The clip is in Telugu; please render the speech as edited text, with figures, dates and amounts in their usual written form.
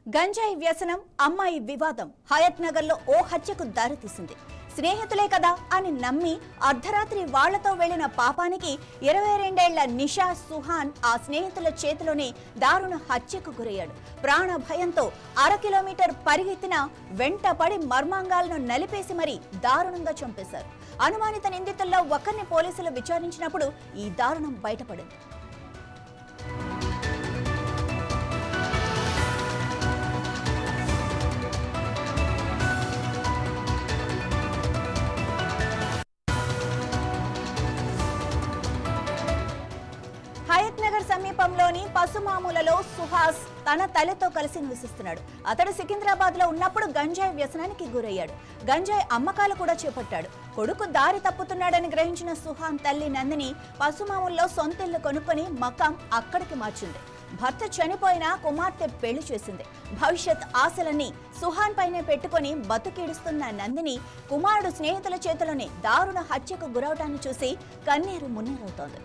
గంజాయి వ్యసనం, అమ్మాయి వివాదం హయత్ నగర్ లో ఓ హత్యకు దారితీసింది. స్నేహితులే కదా అని నమ్మి అర్ధరాత్రి వాళ్లతో వెళ్లిన పాపానికి 22 ఏళ్ల నిషా సుహాన్ ఆ స్నేహితుల చేతిలోనే దారుణ హత్యకు గురయ్యాడు. ప్రాణ భయంతో 1/2 కిలోమీటర్ పరిగెత్తిన వెంటపడి మర్మాంగాలను నలిపేసి మరీ దారుణంగా చంపేశారు. అనుమానిత నిందితుల్లో ఒకరిని పోలీసులు విచారించినప్పుడు ఈ దారుణం బయటపడింది. హయత్ నగర్ సమీపంలోని పసుమాములలో సుహాస్ తన తల్లితో కలిసి నివసిస్తున్నాడు. అతడు సికింద్రాబాద్ లో ఉన్నప్పుడు గంజాయి వ్యసనానికి గురయ్యాడు. గంజాయి అమ్మకాలు కూడా చేపట్టాడు. కొడుకు దారి తప్పుతున్నాడని గ్రహించిన సుహాన్ తల్లి నందిని పసుమాముల్లో సొంతిల్లు కొనుక్కొని మకాం అక్కడికి మార్చింది. భర్త చనిపోయినా కుమార్తె పెళ్లి చేసింది. భవిష్యత్ ఆశలన్నీ సుహాన్ పైనే పెట్టుకుని బతుకీడుస్తున్న నందిని కుమారుడు స్నేహితుల చేతిలోనే దారుణ హత్యకు గురవటాన్ని చూసి కన్నీరు మున్నీరవుతోంది.